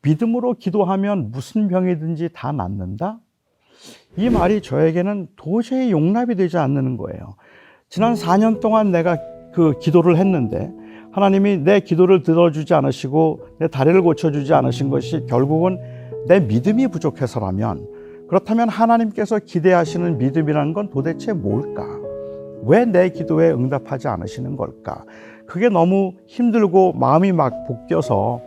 믿음으로 기도하면 무슨 병이든지 다 낫는다? 이 말이 저에게는 도저히 용납이 되지 않는 거예요. 지난 4년 동안 내가 그 기도를 했는데 하나님이 내 기도를 들어주지 않으시고 내 다리를 고쳐주지 않으신 것이 결국은 내 믿음이 부족해서라면, 그렇다면 하나님께서 기대하시는 믿음이라는 건 도대체 뭘까? 왜 내 기도에 응답하지 않으시는 걸까? 그게 너무 힘들고 마음이 막 볶여서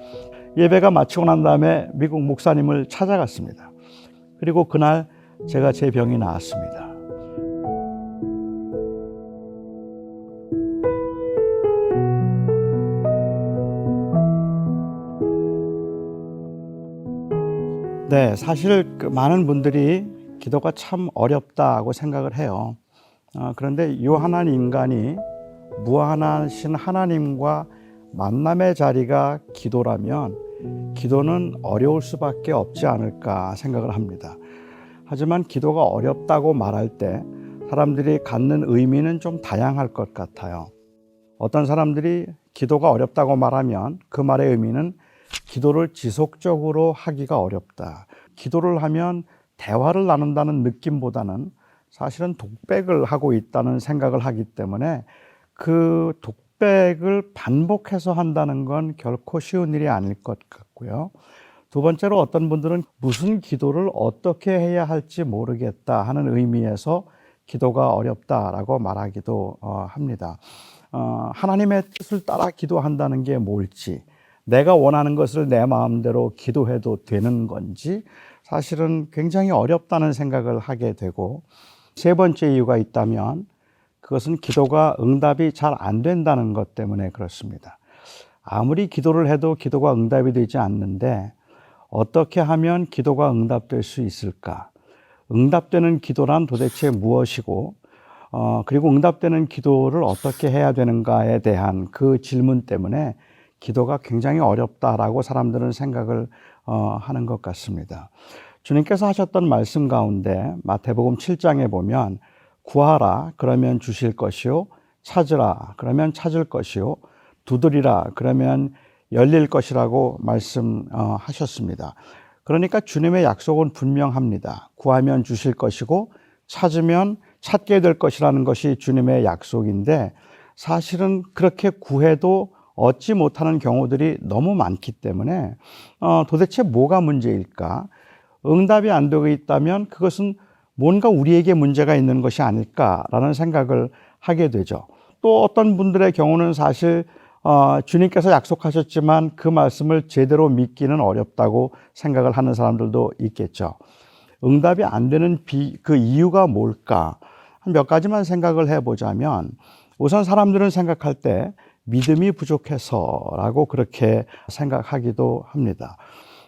예배가 마치고 난 다음에 미국 목사님을 찾아갔습니다. 그리고 그날 제가 제 병이 나았습니다. 네, 사실 많은 분들이 기도가 참 어렵다고 생각을 해요. 그런데 요한한 인간이 무한하신 하나님과 만남의 자리가 기도라면 기도는 어려울 수밖에 없지 않을까 생각을 합니다. 하지만 기도가 어렵다고 말할 때 사람들이 갖는 의미는 좀 다양할 것 같아요. 어떤 사람들이 기도가 어렵다고 말하면 그 말의 의미는 기도를 지속적으로 하기가 어렵다. 기도를 하면 대화를 나눈다는 느낌보다는 사실은 독백을 하고 있다는 생각을 하기 때문에 그 독백을 반복해서 한다는 건 결코 쉬운 일이 아닐 것 같고요. 두 번째로 어떤 분들은 무슨 기도를 어떻게 해야 할지 모르겠다 하는 의미에서 기도가 어렵다라고 말하기도 합니다. 하나님의 뜻을 따라 기도한다는 게 뭘지, 내가 원하는 것을 내 마음대로 기도해도 되는 건지 사실은 굉장히 어렵다는 생각을 하게 되고, 세 번째 이유가 있다면 그것은 기도가 응답이 잘 안 된다는 것 때문에 그렇습니다. 아무리 기도를 해도 기도가 응답이 되지 않는데 어떻게 하면 기도가 응답될 수 있을까? 응답되는 기도란 도대체 무엇이고, 그리고 응답되는 기도를 어떻게 해야 되는가에 대한 그 질문 때문에 기도가 굉장히 어렵다라고 사람들은 생각을 하는 것 같습니다. 주님께서 하셨던 말씀 가운데 마태복음 7장에 보면 구하라 그러면 주실 것이요, 찾으라 그러면 찾을 것이요, 두드리라 그러면 열릴 것이라고 말씀하셨습니다. 그러니까 주님의 약속은 분명합니다. 구하면 주실 것이고 찾으면 찾게 될 것이라는 것이 주님의 약속인데, 사실은 그렇게 구해도 얻지 못하는 경우들이 너무 많기 때문에 도대체 뭐가 문제일까? 응답이 안 되고 있다면 그것은 뭔가 우리에게 문제가 있는 것이 아닐까라는 생각을 하게 되죠. 또 어떤 분들의 경우는 사실 주님께서 약속하셨지만 그 말씀을 제대로 믿기는 어렵다고 생각을 하는 사람들도 있겠죠. 응답이 안 되는 그 이유가 뭘까? 한 몇 가지만 생각을 해보자면, 우선 사람들은 생각할 때 믿음이 부족해서라고 그렇게 생각하기도 합니다.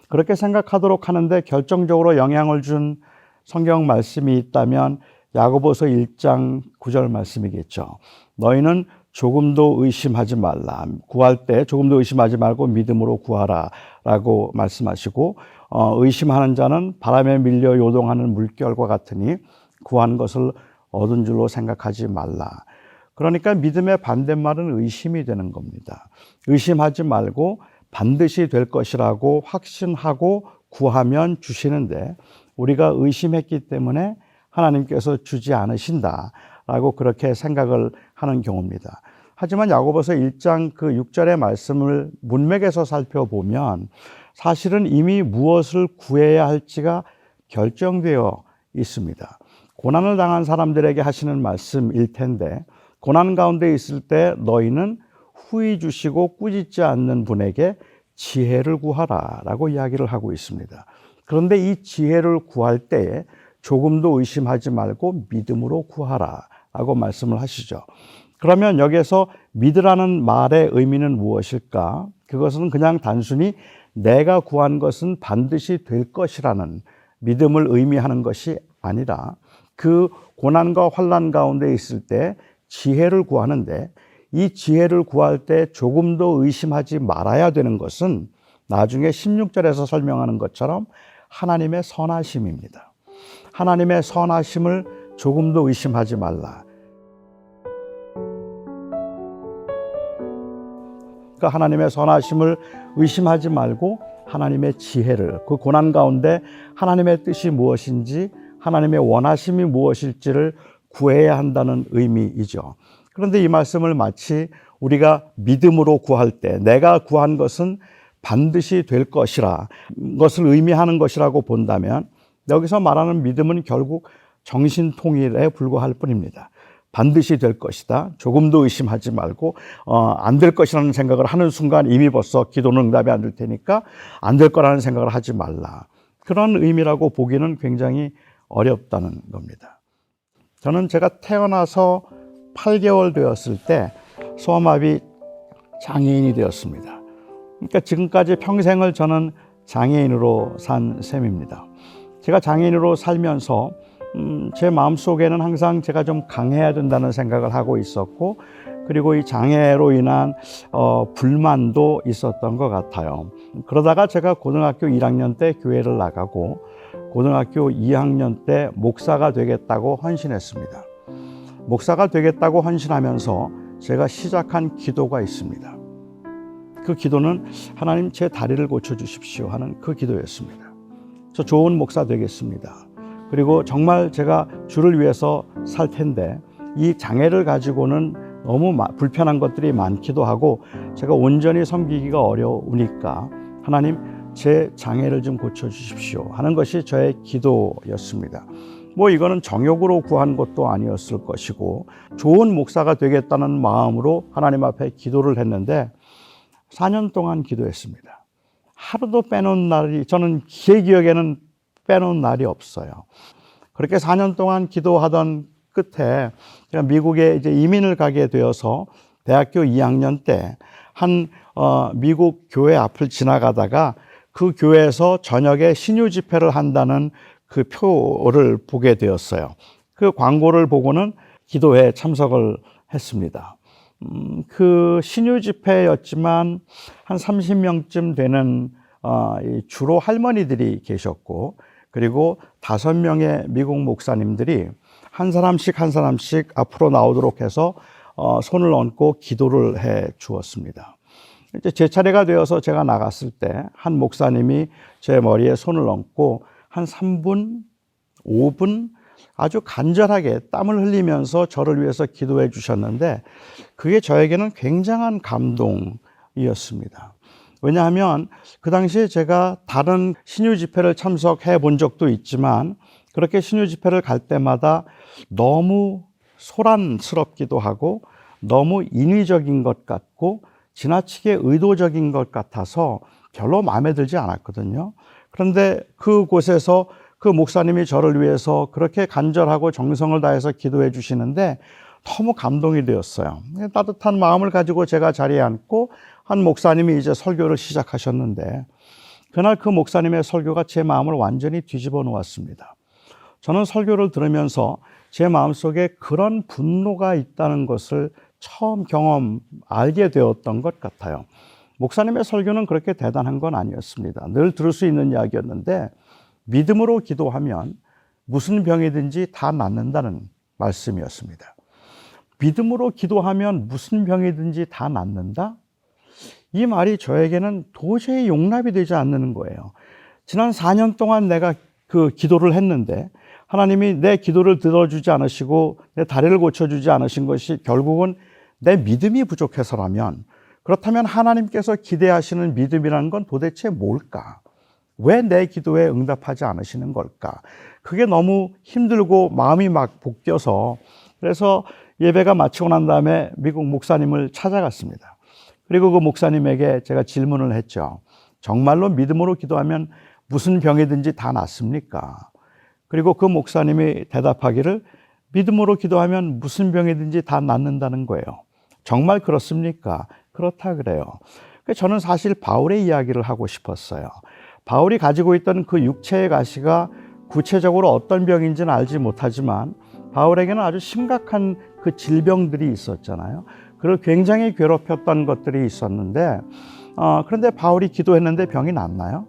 그렇게 생각하도록 하는데 결정적으로 영향을 준 성경 말씀이 있다면 야고보서 1장 9절 말씀이겠죠. 너희는 조금도 의심하지 말라. 구할 때 조금도 의심하지 말고 믿음으로 구하라 라고 말씀하시고, 의심하는 자는 바람에 밀려 요동하는 물결과 같으니 구한 것을 얻은 줄로 생각하지 말라. 그러니까 믿음의 반대말은 의심이 되는 겁니다. 의심하지 말고 반드시 될 것이라고 확신하고 구하면 주시는데, 우리가 의심했기 때문에 하나님께서 주지 않으신다라고 그렇게 생각을 하는 경우입니다. 하지만 야고보서 1장 그 6절의 말씀을 문맥에서 살펴보면 사실은 이미 무엇을 구해야 할지가 결정되어 있습니다. 고난을 당한 사람들에게 하시는 말씀일 텐데, 고난 가운데 있을 때 너희는 후히 주시고 꾸짖지 않는 분에게 지혜를 구하라 라고 이야기를 하고 있습니다. 그런데 이 지혜를 구할 때에 조금도 의심하지 말고 믿음으로 구하라 라고 말씀을 하시죠. 그러면 여기에서 믿으라는 말의 의미는 무엇일까? 그것은 그냥 단순히 내가 구한 것은 반드시 될 것이라는 믿음을 의미하는 것이 아니라, 그 고난과 환난 가운데 있을 때 지혜를 구하는데, 이 지혜를 구할 때 조금도 의심하지 말아야 되는 것은 나중에 16절에서 설명하는 것처럼 하나님의 선하심입니다. 하나님의 선하심을 조금도 의심하지 말라. 그러니까 하나님의 선하심을 의심하지 말고 하나님의 지혜를, 그 고난 가운데 하나님의 뜻이 무엇인지, 하나님의 원하심이 무엇일지를 구해야 한다는 의미이죠. 그런데 이 말씀을 마치 우리가 믿음으로 구할 때 내가 구한 것은 반드시 될 것이라 것을 의미하는 것이라고 본다면, 여기서 말하는 믿음은 결국 정신통일에 불과할 뿐입니다. 반드시 될 것이다. 조금도 의심하지 말고 안 될 것이라는 생각을 하는 순간 이미 벌써 기도는 응답이 안 될 테니까 안 될 거라는 생각을 하지 말라. 그런 의미라고 보기는 굉장히 어렵다는 겁니다. 저는 제가 태어나서 8개월 되었을 때 소아마비 장애인이 되었습니다. 그러니까 지금까지 평생을 저는 장애인으로 산 셈입니다. 제가 장애인으로 살면서 제 마음속에는 항상 제가 좀 강해야 된다는 생각을 하고 있었고, 그리고 이 장애로 인한 불만도 있었던 것 같아요. 그러다가 제가 고등학교 1학년 때 교회를 나가고 고등학교 2학년 때 목사가 되겠다고 헌신했습니다. 목사가 되겠다고 헌신하면서 제가 시작한 기도가 있습니다. 그 기도는 하나님 제 다리를 고쳐주십시오 하는 그 기도였습니다. 저 좋은 목사 되겠습니다. 그리고 정말 제가 주를 위해서 살 텐데 이 장애를 가지고는 너무 불편한 것들이 많기도 하고 제가 온전히 섬기기가 어려우니까 하나님 제 장애를 좀 고쳐주십시오 하는 것이 저의 기도였습니다. 이거는 정욕으로 구한 것도 아니었을 것이고 좋은 목사가 되겠다는 마음으로 하나님 앞에 기도를 했는데 4년 동안 기도했습니다. 하루도 빼놓은 날이, 저는 제 기억에는 빼놓은 날이 없어요. 그렇게 4년 동안 기도하던 끝에 제가 미국에 이제 이민을 가게 되어서 대학교 2학년 때 한 미국 교회 앞을 지나가다가 그 교회에서 저녁에 신유 집회를 한다는 그 표를 보게 되었어요. 그 광고를 보고는 기도회에 참석을 했습니다. 그 신유 집회였지만 한 30명쯤 되는 주로 할머니들이 계셨고, 그리고 5명의 미국 목사님들이 한 사람씩 한 사람씩 앞으로 나오도록 해서 손을 얹고 기도를 해 주었습니다. 이제 제 차례가 되어서 제가 나갔을 때 한 목사님이 제 머리에 손을 얹고 한 3분, 5분 아주 간절하게 땀을 흘리면서 저를 위해서 기도해 주셨는데 그게 저에게는 굉장한 감동이었습니다. 왜냐하면 그 당시에 제가 다른 신유 집회를 참석해 본 적도 있지만 그렇게 신유 집회를 갈 때마다 너무 소란스럽기도 하고 너무 인위적인 것 같고 지나치게 의도적인 것 같아서 별로 마음에 들지 않았거든요. 그런데 그곳에서 그 목사님이 저를 위해서 그렇게 간절하고 정성을 다해서 기도해 주시는데 너무 감동이 되었어요. 따뜻한 마음을 가지고 제가 자리에 앉고 한 목사님이 이제 설교를 시작하셨는데 그날 그 목사님의 설교가 제 마음을 완전히 뒤집어 놓았습니다. 저는 설교를 들으면서 제 마음속에 그런 분노가 있다는 것을 처음 알게 되었던 것 같아요. 목사님의 설교는 그렇게 대단한 건 아니었습니다. 늘 들을 수 있는 이야기였는데 믿음으로 기도하면 무슨 병이든지 다 낫는다는 말씀이었습니다. 믿음으로 기도하면 무슨 병이든지 다 낫는다? 이 말이 저에게는 도저히 용납이 되지 않는 거예요. 지난 4년 동안 내가 그 기도를 했는데 하나님이 내 기도를 들어주지 않으시고 내 다리를 고쳐주지 않으신 것이 결국은 내 믿음이 부족해서라면, 그렇다면 하나님께서 기대하시는 믿음이라는 건 도대체 뭘까? 왜 내 기도에 응답하지 않으시는 걸까? 그게 너무 힘들고 마음이 막 볶여서 그래서 예배가 마치고 난 다음에 미국 목사님을 찾아갔습니다. 그리고 그 목사님에게 제가 질문을 했죠. 정말로 믿음으로 기도하면 무슨 병이든지 다 낫습니까? 그리고 그 목사님이 대답하기를 믿음으로 기도하면 무슨 병이든지 다 낫는다는 거예요. 정말 그렇습니까? 그렇다 그래요. 저는 사실 바울의 이야기를 하고 싶었어요. 바울이 가지고 있던 그 육체의 가시가 구체적으로 어떤 병인지는 알지 못하지만 바울에게는 아주 심각한 그 질병들이 있었잖아요. 그를 굉장히 괴롭혔던 것들이 있었는데 그런데 바울이 기도했는데 병이 낫나요?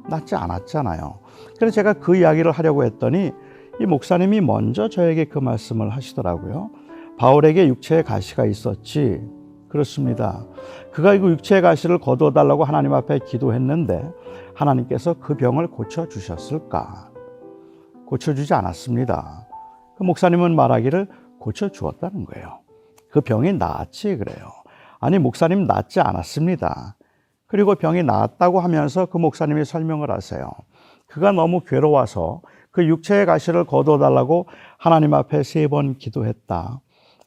낫지 않았잖아요. 그래서 제가 그 이야기를 하려고 했더니 이 목사님이 먼저 저에게 그 말씀을 하시더라고요. 바울에게 육체의 가시가 있었지 그렇습니다. 그가 이 육체의 가시를 거두어 달라고 하나님 앞에 기도했는데 하나님께서 그 병을 고쳐주셨을까? 고쳐주지 않았습니다. 그 목사님은 말하기를 고쳐주었다는 거예요. 그 병이 나았지 그래요. 아니, 목사님 낫지 않았습니다. 그리고 병이 나았다고 하면서 그 목사님이 설명을 하세요. 그가 너무 괴로워서 그 육체의 가시를 거두어달라고 하나님 앞에 3번 기도했다.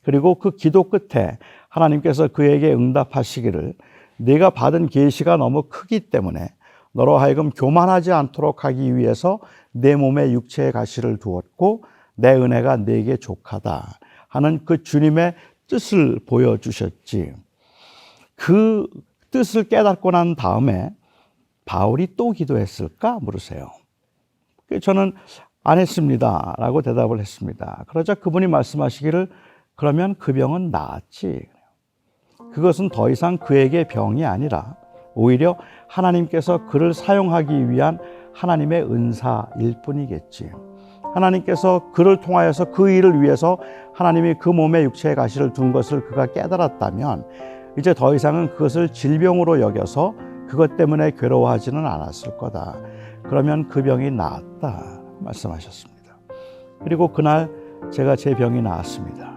그리고 그 기도 끝에 하나님께서 그에게 응답하시기를 네가 받은 계시가 너무 크기 때문에 너로 하여금 교만하지 않도록 하기 위해서 내 몸에 육체의 가시를 두었고 내 은혜가 네게 족하다 하는 그 주님의 뜻을 보여주셨지. 그 뜻을 깨닫고 난 다음에 바울이 또 기도했을까 물으세요. 저는 안 했습니다 라고 대답을 했습니다. 그러자 그분이 말씀하시기를 그러면 그 병은 나았지. 그것은 더 이상 그에게 병이 아니라 오히려 하나님께서 그를 사용하기 위한 하나님의 은사일 뿐이겠지. 하나님께서 그를 통하여서 그 일을 위해서 하나님이 그 몸에 육체의 가시를 둔 것을 그가 깨달았다면 이제 더 이상은 그것을 질병으로 여겨서 그것 때문에 괴로워하지는 않았을 거다. 그러면 그 병이 나았다 말씀하셨습니다. 그리고 그날 제가 제 병이 나았습니다.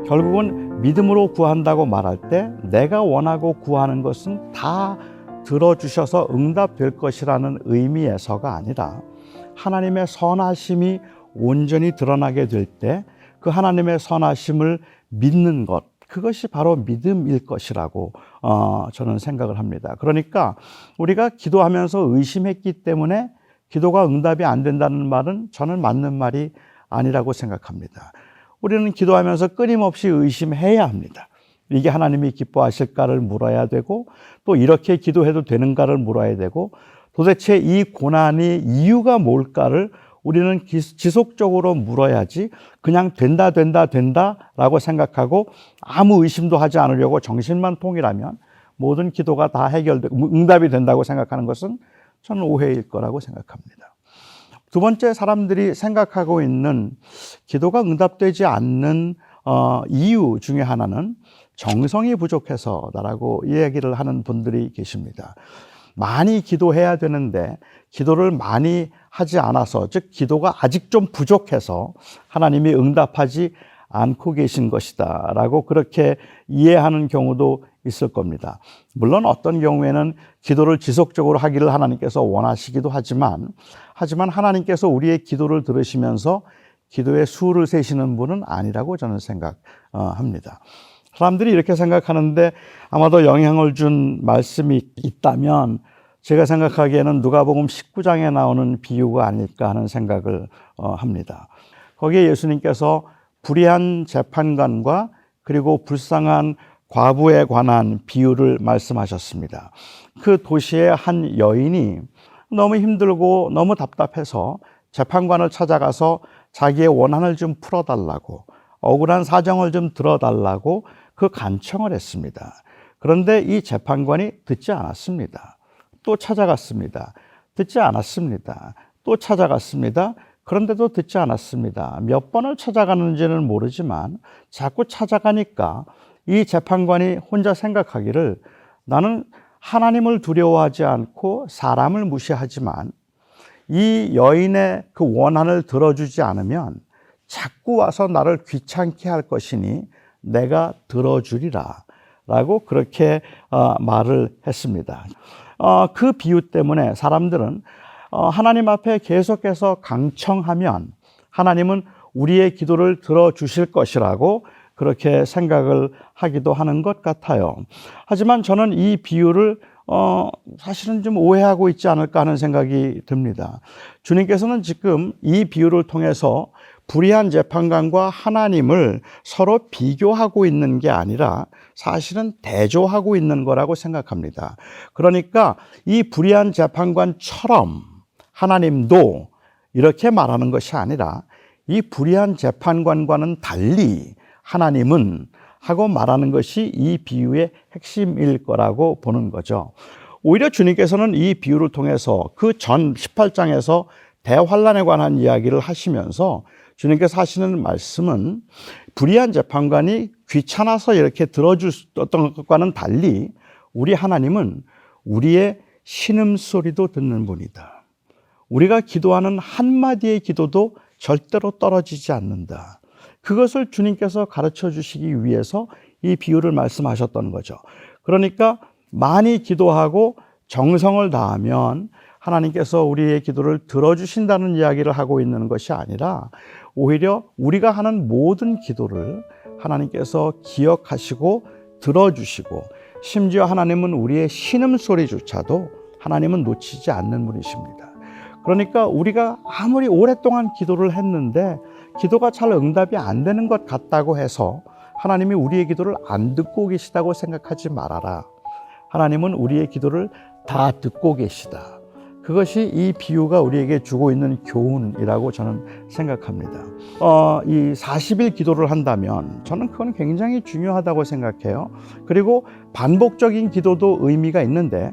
결국은 믿음으로 구한다고 말할 때 내가 원하고 구하는 것은 다 들어주셔서 응답될 것이라는 의미에서가 아니라 하나님의 선하심이 온전히 드러나게 될 때 그 하나님의 선하심을 믿는 것, 그것이 바로 믿음일 것이라고 저는 생각을 합니다. 그러니까 우리가 기도하면서 의심했기 때문에 기도가 응답이 안 된다는 말은 저는 맞는 말이 아니라고 생각합니다. 우리는 기도하면서 끊임없이 의심해야 합니다. 이게 하나님이 기뻐하실까를 물어야 되고 또 이렇게 기도해도 되는가를 물어야 되고 도대체 이 고난이 이유가 뭘까를 우리는 지속적으로 물어야지 그냥 된다라고 생각하고 아무 의심도 하지 않으려고 정신만 통일하면 모든 기도가 다 해결되고 응답이 된다고 생각하는 것은 저는 오해일 거라고 생각합니다. 두 번째, 사람들이 생각하고 있는 기도가 응답되지 않는 이유 중에 하나는 정성이 부족해서다라고 이야기를 하는 분들이 계십니다. 많이 기도해야 되는데 기도를 많이 하지 않아서, 즉 기도가 아직 좀 부족해서 하나님이 응답하지 않고 계신 것이다 라고 그렇게 이해하는 경우도 있을 겁니다. 물론 어떤 경우에는 기도를 지속적으로 하기를 하나님께서 원하시기도 하지만 하나님께서 우리의 기도를 들으시면서 기도의 수를 세시는 분은 아니라고 저는 생각합니다. 사람들이 이렇게 생각하는데 아마도 영향을 준 말씀이 있다면 제가 생각하기에는 누가복음 19장에 나오는 비유가 아닐까 하는 생각을 합니다. 거기에 예수님께서 불의한 재판관과 그리고 불쌍한 과부에 관한 비유를 말씀하셨습니다. 그 도시의 한 여인이 너무 힘들고 너무 답답해서 재판관을 찾아가서 자기의 원한을 좀 풀어달라고, 억울한 사정을 좀 들어달라고 그 간청을 했습니다. 그런데 이 재판관이 듣지 않았습니다. 또 찾아갔습니다. 듣지 않았습니다. 또 찾아갔습니다. 그런데도 듣지 않았습니다. 몇 번을 찾아가는지는 모르지만 자꾸 찾아가니까 이 재판관이 혼자 생각하기를 나는 하나님을 두려워하지 않고 사람을 무시하지만 이 여인의 그 원한을 들어주지 않으면 자꾸 와서 나를 귀찮게 할 것이니 내가 들어주리라 라고 그렇게 말을 했습니다. 그 비유 때문에 사람들은 하나님 앞에 계속해서 강청하면 하나님은 우리의 기도를 들어주실 것이라고 그렇게 생각을 하기도 하는 것 같아요. 하지만 저는 이 비유를 사실은 좀 오해하고 있지 않을까 하는 생각이 듭니다. 주님께서는 지금 이 비유를 통해서 불의한 재판관과 하나님을 서로 비교하고 있는 게 아니라 사실은 대조하고 있는 거라고 생각합니다. 그러니까 이 불의한 재판관처럼 하나님도 이렇게 말하는 것이 아니라 이 불의한 재판관과는 달리 하나님은 하고 말하는 것이 이 비유의 핵심일 거라고 보는 거죠. 오히려 주님께서는 이 비유를 통해서 그 전 18장에서 대환란에 관한 이야기를 하시면서 주님께서 하시는 말씀은 불의한 재판관이 귀찮아서 이렇게 들어줬던 것과는 달리 우리 하나님은 우리의 신음소리도 듣는 분이다. 우리가 기도하는 한마디의 기도도 절대로 떨어지지 않는다. 그것을 주님께서 가르쳐 주시기 위해서 이 비유를 말씀하셨던 거죠. 그러니까 많이 기도하고 정성을 다하면 하나님께서 우리의 기도를 들어주신다는 이야기를 하고 있는 것이 아니라 오히려 우리가 하는 모든 기도를 하나님께서 기억하시고 들어주시고 심지어 하나님은 우리의 신음소리조차도 하나님은 놓치지 않는 분이십니다. 그러니까 우리가 아무리 오랫동안 기도를 했는데 기도가 잘 응답이 안 되는 것 같다고 해서 하나님이 우리의 기도를 안 듣고 계시다고 생각하지 말아라. 하나님은 우리의 기도를 다 듣고 계시다. 그것이 이 비유가 우리에게 주고 있는 교훈이라고 저는 생각합니다. 이 40일 기도를 한다면 저는 그건 굉장히 중요하다고 생각해요. 그리고 반복적인 기도도 의미가 있는데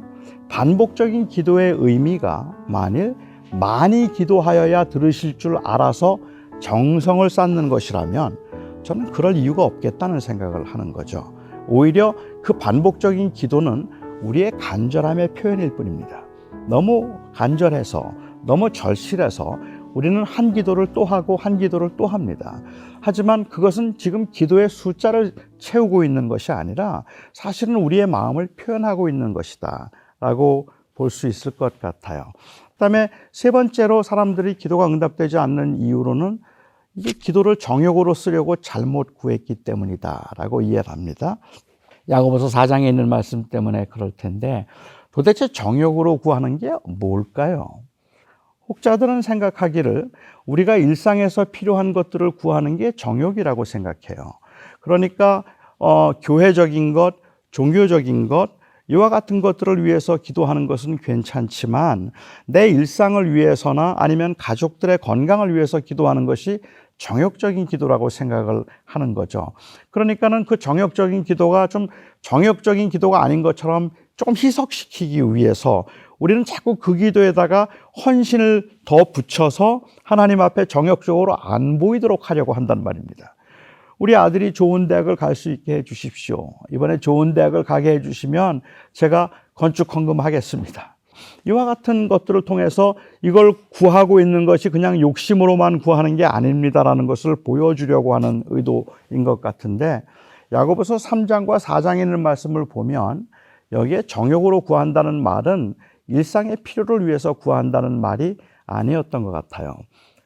반복적인 기도의 의미가 만일 많이 기도하여야 들으실 줄 알아서 정성을 쌓는 것이라면 저는 그럴 이유가 없겠다는 생각을 하는 거죠. 오히려 그 반복적인 기도는 우리의 간절함의 표현일 뿐입니다. 너무 간절해서 너무 절실해서 우리는 한 기도를 또 하고 한 기도를 또 합니다. 하지만 그것은 지금 기도의 숫자를 채우고 있는 것이 아니라 사실은 우리의 마음을 표현하고 있는 것이다 라고 볼 수 있을 것 같아요. 그다음에 세 번째로 사람들이 기도가 응답되지 않는 이유로는 이게 기도를 정욕으로 쓰려고 잘못 구했기 때문이다 라고 이해를 합니다. 야고보서 4장에 있는 말씀 때문에 그럴 텐데 도대체 정욕으로 구하는 게 뭘까요? 혹자들은 생각하기를 우리가 일상에서 필요한 것들을 구하는 게 정욕이라고 생각해요. 그러니까 교회적인 것, 종교적인 것, 이와 같은 것들을 위해서 기도하는 것은 괜찮지만 내 일상을 위해서나 아니면 가족들의 건강을 위해서 기도하는 것이 정욕적인 기도라고 생각을 하는 거죠. 그러니까는 그 정욕적인 기도가 좀 정욕적인 기도가 아닌 것처럼 조금 희석시키기 위해서 우리는 자꾸 그 기도에다가 헌신을 더 붙여서 하나님 앞에 정욕적으로 안 보이도록 하려고 한단 말입니다. 우리 아들이 좋은 대학을 갈 수 있게 해 주십시오. 이번에 좋은 대학을 가게 해 주시면 제가 건축 헌금하겠습니다. 이와 같은 것들을 통해서 이걸 구하고 있는 것이 그냥 욕심으로만 구하는 게 아닙니다라는 것을 보여주려고 하는 의도인 것 같은데 야고보서 3장과 4장에 있는 말씀을 보면 여기에 정욕으로 구한다는 말은 일상의 필요를 위해서 구한다는 말이 아니었던 것 같아요.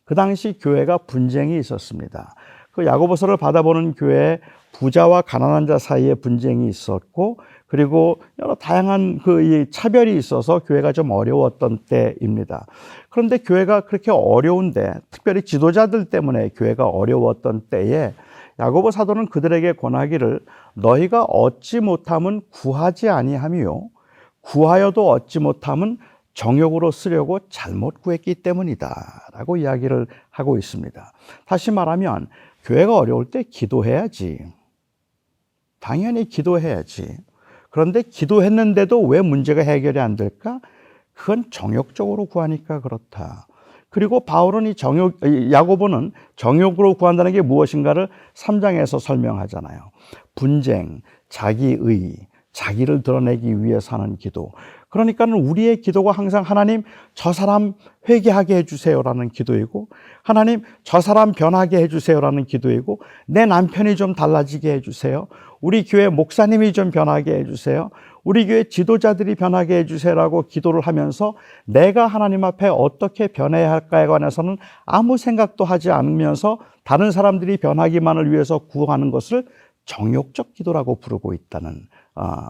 그 당시 교회가 분쟁이 있었습니다. 그 야고보서를 받아보는 교회에 부자와 가난한 자 사이에 분쟁이 있었고 그리고 여러 다양한 이 차별이 있어서 교회가 좀 어려웠던 때입니다. 그런데 교회가 그렇게 어려운데 특별히 지도자들 때문에 교회가 어려웠던 때에 야고보 사도는 그들에게 권하기를 너희가 얻지 못함은 구하지 아니하며 구하여도 얻지 못함은 정욕으로 쓰려고 잘못 구했기 때문이다 라고 이야기를 하고 있습니다. 다시 말하면 교회가 어려울 때 기도해야지. 당연히 기도해야지. 그런데 기도했는데도 왜 문제가 해결이 안 될까? 그건 정욕적으로 구하니까 그렇다. 그리고 바울은 야고보는 정욕으로 구한다는 게 무엇인가를 3장에서 설명하잖아요. 분쟁, 자기의, 자기를 드러내기 위해서 하는 기도. 그러니까는 우리의 기도가 항상 하나님 저 사람 회개하게 해주세요라는 기도이고 하나님 저 사람 변하게 해주세요라는 기도이고 내 남편이 좀 달라지게 해주세요. 우리 교회 목사님이 좀 변하게 해주세요. 우리 교회 지도자들이 변하게 해주세요라고 기도를 하면서 내가 하나님 앞에 어떻게 변해야 할까에 관해서는 아무 생각도 하지 않으면서 다른 사람들이 변하기만을 위해서 구하는 것을 정욕적 기도라고 부르고 있다는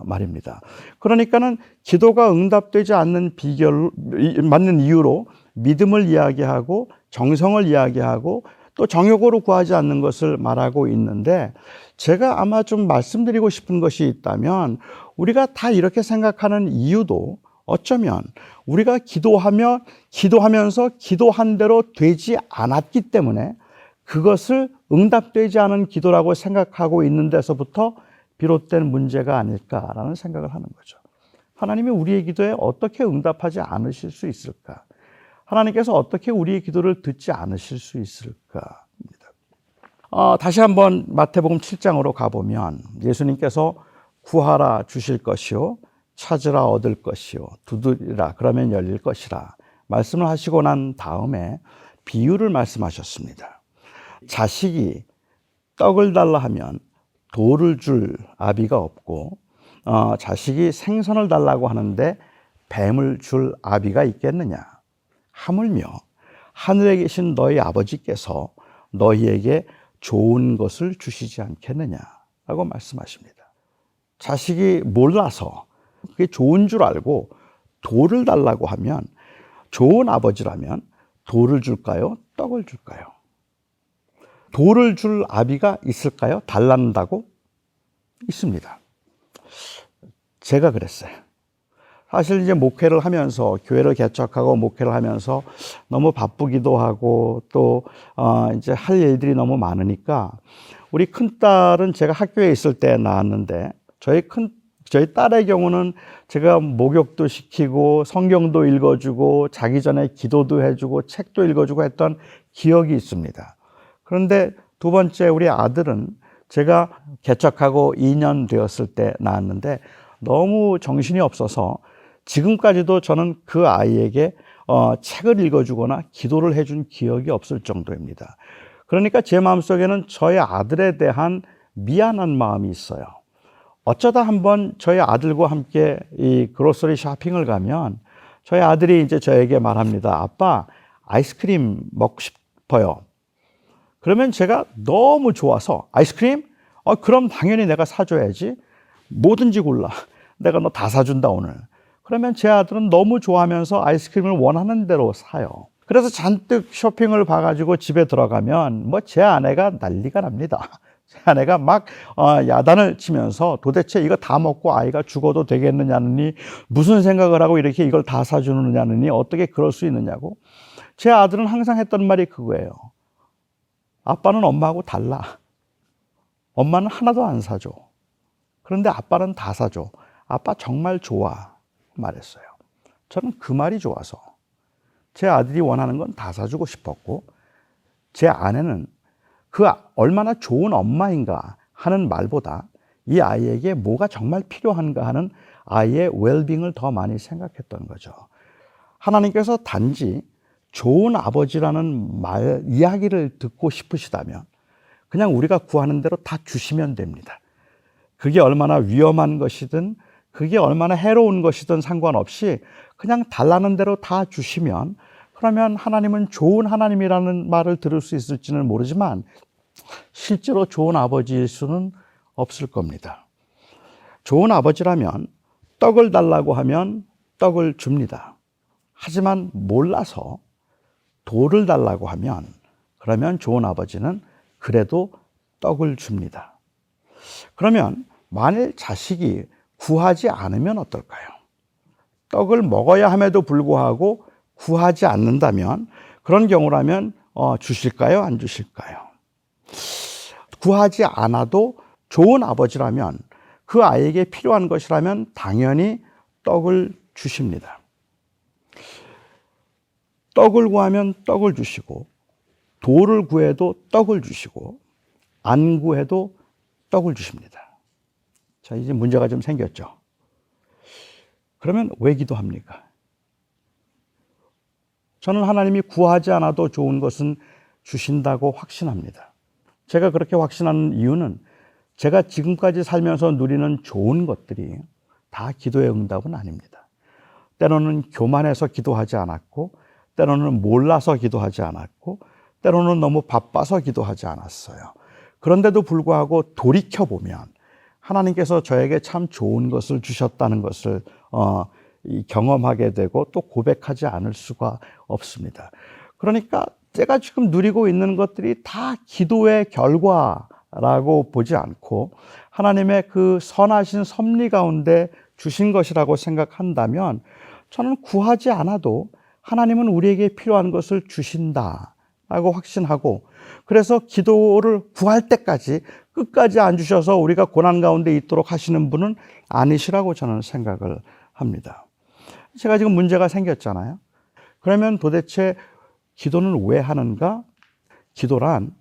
말입니다. 그러니까는 기도가 응답되지 않는 맞는 이유로 믿음을 이야기하고 정성을 이야기하고 또 정욕으로 구하지 않는 것을 말하고 있는데, 제가 아마 좀 말씀드리고 싶은 것이 있다면, 우리가 다 이렇게 생각하는 이유도 어쩌면 우리가 기도하면서 기도한 대로 되지 않았기 때문에 그것을 응답되지 않은 기도라고 생각하고 있는 데서부터 비롯된 문제가 아닐까라는 생각을 하는 거죠. 하나님이 우리의 기도에 어떻게 응답하지 않으실 수 있을까? 하나님께서 어떻게 우리의 기도를 듣지 않으실 수 있을까? 다시 한번 마태복음 7장으로 가보면 예수님께서 구하라 주실 것이요, 찾으라 얻을 것이요, 두드리라 그러면 열릴 것이라 말씀을 하시고 난 다음에 비유를 말씀하셨습니다. 자식이 떡을 달라 하면 돌을 줄 아비가 없고, 자식이 생선을 달라고 하는데 뱀을 줄 아비가 있겠느냐? 하물며 하늘에 계신 너희 아버지께서 너희에게 좋은 것을 주시지 않겠느냐라고 말씀하십니다. 자식이 몰라서 그게 좋은 줄 알고 돌을 달라고 하면, 좋은 아버지라면 돌을 줄까요? 떡을 줄까요? 돌을 줄 아비가 있을까요? 달란다고? 있습니다. 제가 그랬어요. 사실 이제 목회를 하면서, 교회를 개척하고 목회를 하면서 너무 바쁘기도 하고 또 이제 할 일들이 너무 많으니까, 우리 큰딸은 제가 학교에 있을 때 낳았는데, 저희 딸의 경우는 제가 목욕도 시키고 성경도 읽어주고 자기 전에 기도도 해주고 책도 읽어주고 했던 기억이 있습니다. 그런데 두 번째 우리 아들은 제가 개척하고 2년 되었을 때 낳았는데 너무 정신이 없어서 지금까지도 저는 그 아이에게 책을 읽어주거나 기도를 해준 기억이 없을 정도입니다. 그러니까 제 마음속에는 저희 아들에 대한 미안한 마음이 있어요. 어쩌다 한번 저희 아들과 함께 이 그로서리 쇼핑을 가면 저희 아들이 이제 저에게 말합니다. 아빠, 아이스크림 먹고 싶어요. 그러면 제가 너무 좋아서, 아이스크림? 그럼 당연히 내가 사줘야지. 뭐든지 골라. 내가 너 다 사준다 오늘. 그러면 제 아들은 너무 좋아하면서 아이스크림을 원하는 대로 사요. 그래서 잔뜩 쇼핑을 봐가지고 집에 들어가면 제 아내가 난리가 납니다. 제 아내가 막 야단을 치면서 도대체 이거 다 먹고 아이가 죽어도 되겠느냐느니, 무슨 생각을 하고 이렇게 이걸 다 사주느냐느니, 어떻게 그럴 수 있느냐고. 제 아들은 항상 했던 말이 그거예요. 아빠는 엄마하고 달라. 엄마는 하나도 안 사줘. 그런데 아빠는 다 사줘. 아빠 정말 좋아. 말했어요. 저는 그 말이 좋아서 제 아들이 원하는 건 다 사주고 싶었고, 제 아내는 그 얼마나 좋은 엄마인가 하는 말보다 이 아이에게 뭐가 정말 필요한가 하는 아이의 웰빙을 더 많이 생각했던 거죠. 하나님께서 단지 좋은 아버지라는 이야기를 듣고 싶으시다면 그냥 우리가 구하는 대로 다 주시면 됩니다. 그게 얼마나 위험한 것이든 그게 얼마나 해로운 것이든 상관없이 그냥 달라는 대로 다 주시면, 그러면 하나님은 좋은 하나님이라는 말을 들을 수 있을지는 모르지만 실제로 좋은 아버지일 수는 없을 겁니다. 좋은 아버지라면 떡을 달라고 하면 떡을 줍니다. 하지만 몰라서 돌을 달라고 하면, 그러면 좋은 아버지는 그래도 떡을 줍니다. 그러면 만일 자식이 구하지 않으면 어떨까요? 떡을 먹어야 함에도 불구하고 구하지 않는다면, 그런 경우라면 주실까요? 안 주실까요? 구하지 않아도 좋은 아버지라면, 그 아이에게 필요한 것이라면 당연히 떡을 주십니다. 떡을 구하면 떡을 주시고, 돌을 구해도 떡을 주시고, 안 구해도 떡을 주십니다. 자, 이제 문제가 좀 생겼죠. 그러면 왜 기도합니까? 저는 하나님이 구하지 않아도 좋은 것은 주신다고 확신합니다. 제가 그렇게 확신하는 이유는 제가 지금까지 살면서 누리는 좋은 것들이 다 기도의 응답은 아닙니다. 때로는 교만해서 기도하지 않았고, 때로는 몰라서 기도하지 않았고, 때로는 너무 바빠서 기도하지 않았어요. 그런데도 불구하고 돌이켜보면 하나님께서 저에게 참 좋은 것을 주셨다는 것을 경험하게 되고 또 고백하지 않을 수가 없습니다. 그러니까 제가 지금 누리고 있는 것들이 다 기도의 결과라고 보지 않고 하나님의 그 선하신 섭리 가운데 주신 것이라고 생각한다면 저는 구하지 않아도 하나님은 우리에게 필요한 것을 주신다라고 확신하고, 그래서 기도를 구할 때까지 끝까지 안 주셔서 우리가 고난 가운데 있도록 하시는 분은 아니시라고 저는 생각을 합니다. 제가 지금 문제가 생겼잖아요. 그러면 도대체 기도는 왜 하는가? 기도란,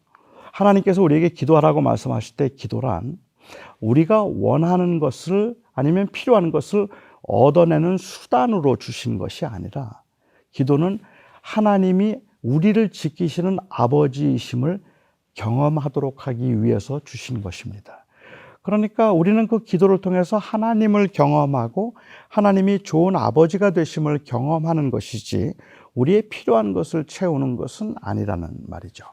하나님께서 우리에게 기도하라고 말씀하실 때 기도란 우리가 원하는 것을 아니면 필요한 것을 얻어내는 수단으로 주신 것이 아니라, 기도는 하나님이 우리를 지키시는 아버지이심을 경험하도록 하기 위해서 주신 것입니다. 그러니까 우리는 그 기도를 통해서 하나님을 경험하고 하나님이 좋은 아버지가 되심을 경험하는 것이지 우리의 필요한 것을 채우는 것은 아니라는 말이죠.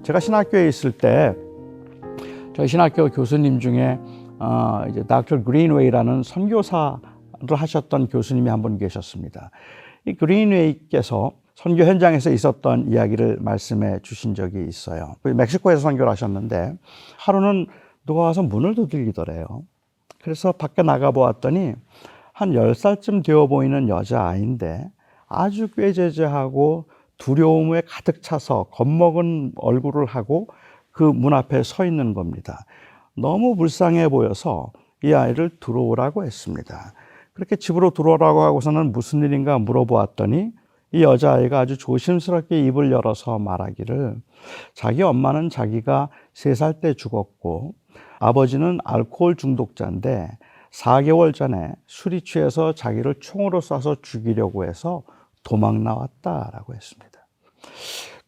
제가 신학교에 있을 때 저희 신학교 교수님 중에 이제 닥터 그린웨이라는 선교사를 하셨던 교수님이 한 분 계셨습니다. 이 그린웨이께서 선교 현장에서 있었던 이야기를 말씀해 주신 적이 있어요. 멕시코에서 선교를 하셨는데 하루는 누가 와서 문을 두들기더래요. 그래서 밖에 나가 보았더니 한 10살쯤 되어 보이는 여자아이인데 아주 꾀죄죄하고 두려움에 가득 차서 겁먹은 얼굴을 하고 그 문 앞에 서 있는 겁니다. 너무 불쌍해 보여서 이 아이를 들어오라고 했습니다. 그렇게 집으로 들어오라고 하고서는 무슨 일인가 물어보았더니 이 여자아이가 아주 조심스럽게 입을 열어서 말하기를, 자기 엄마는 자기가 3살 때 죽었고 아버지는 알코올 중독자인데 4개월 전에 술이 취해서 자기를 총으로 쏴서 죽이려고 해서 도망 나왔다라고 했습니다.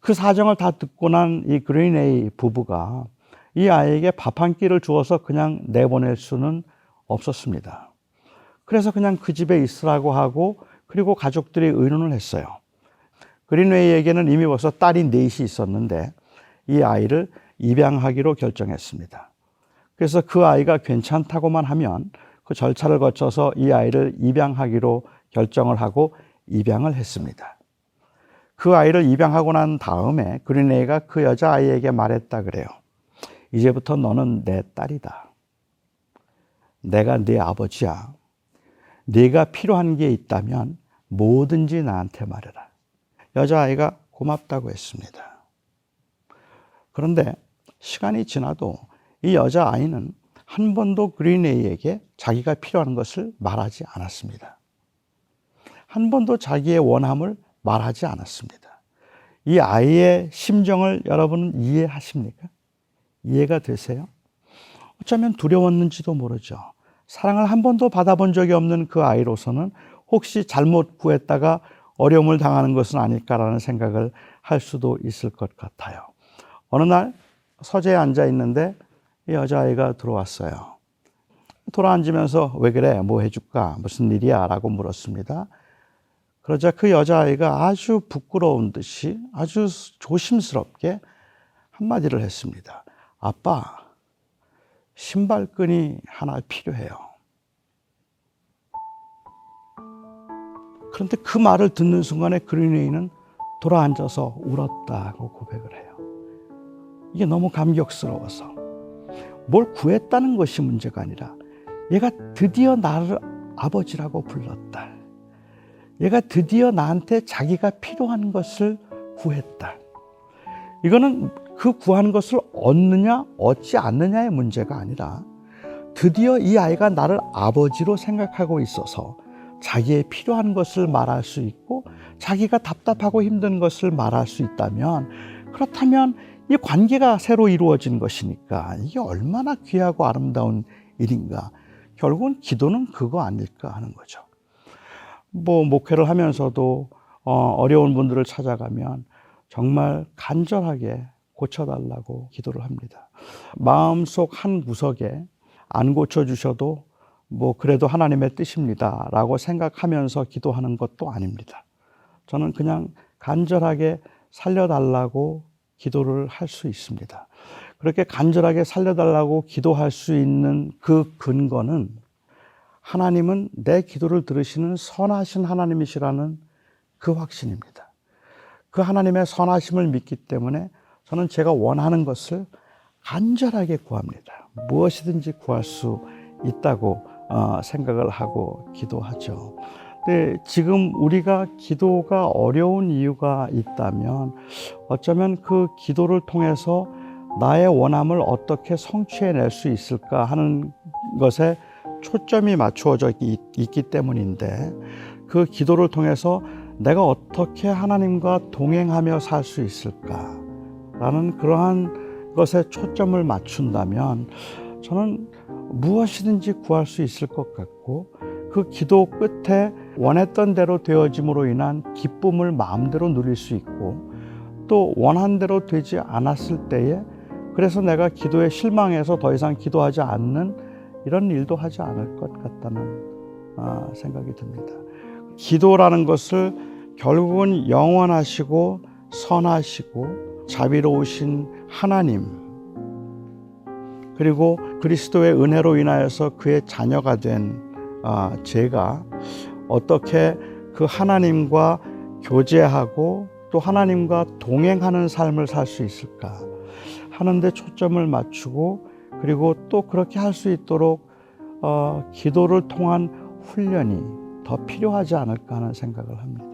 그 사정을 다 듣고 난 이 그린웨이 부부가 이 아이에게 밥 한 끼를 주어서 그냥 내보낼 수는 없었습니다. 그래서 그냥 그 집에 있으라고 하고, 그리고 가족들이 의논을 했어요. 그린웨이에게는 이미 벌써 딸이 4이 있었는데 이 아이를 입양하기로 결정했습니다. 그래서 그 아이가 괜찮다고만 하면 그 절차를 거쳐서 이 아이를 입양하기로 결정을 하고 입양을 했습니다. 그 아이를 입양하고 난 다음에 그린웨이가 그 여자아이에게 말했다 그래요. 이제부터 너는 내 딸이다. 내가 네 아버지야. 네가 필요한 게 있다면 뭐든지 나한테 말해라. 여자아이가 고맙다고 했습니다. 그런데 시간이 지나도 이 여자아이는 한 번도 그린웨이에게 자기가 필요한 것을 말하지 않았습니다. 한 번도 자기의 원함을 말하지 않았습니다. 이 아이의 심정을 여러분은 이해하십니까? 이해가 되세요? 어쩌면 두려웠는지도 모르죠. 사랑을 한 번도 받아본 적이 없는 그 아이로서는 혹시 잘못 구했다가 어려움을 당하는 것은 아닐까라는 생각을 할 수도 있을 것 같아요. 어느 날 서재에 앉아 있는데 이 여자아이가 들어왔어요. 돌아앉으면서 왜 그래? 뭐 해줄까? 무슨 일이야? 라고 물었습니다. 그러자 그 여자아이가 아주 부끄러운 듯이 아주 조심스럽게 한마디를 했습니다. 아빠, 신발끈이 하나 필요해요. 그런데 그 말을 듣는 순간에 그린웨이는 돌아앉아서 울었다고 고백을 해요. 이게 너무 감격스러워서. 뭘 구했다는 것이 문제가 아니라 얘가 드디어 나를 아버지라고 불렀다. 얘가 드디어 나한테 자기가 필요한 것을 구했다. 이거는 그 구한 것을 얻느냐 얻지 않느냐의 문제가 아니라 드디어 이 아이가 나를 아버지로 생각하고 있어서 자기의 필요한 것을 말할 수 있고 자기가 답답하고 힘든 것을 말할 수 있다면, 그렇다면 이 관계가 새로 이루어진 것이니까 이게 얼마나 귀하고 아름다운 일인가. 결국은 기도는 그거 아닐까 하는 거죠. 목회를 하면서도 어려운 분들을 찾아가면 정말 간절하게 고쳐달라고 기도를 합니다. 마음속 한 구석에 안 고쳐주셔도 그래도 하나님의 뜻입니다 라고 생각하면서 기도하는 것도 아닙니다. 저는 그냥 간절하게 살려달라고 기도를 할 수 있습니다. 그렇게 간절하게 살려달라고 기도할 수 있는 그 근거는 하나님은 내 기도를 들으시는 선하신 하나님이시라는 그 확신입니다. 그 하나님의 선하심을 믿기 때문에 저는 제가 원하는 것을 간절하게 구합니다. 무엇이든지 구할 수 있다고 생각을 하고 기도하죠. 근데 지금 우리가 기도가 어려운 이유가 있다면 어쩌면 그 기도를 통해서 나의 원함을 어떻게 성취해낼 수 있을까 하는 것에 초점이 맞추어져 있기 때문인데, 그 기도를 통해서 내가 어떻게 하나님과 동행하며 살 수 있을까라는 그러한 것에 초점을 맞춘다면 저는 무엇이든지 구할 수 있을 것 같고, 그 기도 끝에 원했던 대로 되어짐으로 인한 기쁨을 마음대로 누릴 수 있고, 또 원한 대로 되지 않았을 때에 그래서 내가 기도에 실망해서 더 이상 기도하지 않는 이런 일도 하지 않을 것 같다는 생각이 듭니다. 기도라는 것을 결국은 영원하시고 선하시고 자비로우신 하나님, 그리고 그리스도의 은혜로 인하여서 그의 자녀가 된 제가 어떻게 그 하나님과 교제하고 또 하나님과 동행하는 삶을 살 수 있을까 하는 데 초점을 맞추고, 그리고 또 그렇게 할 수 있도록 기도를 통한 훈련이 더 필요하지 않을까 하는 생각을 합니다.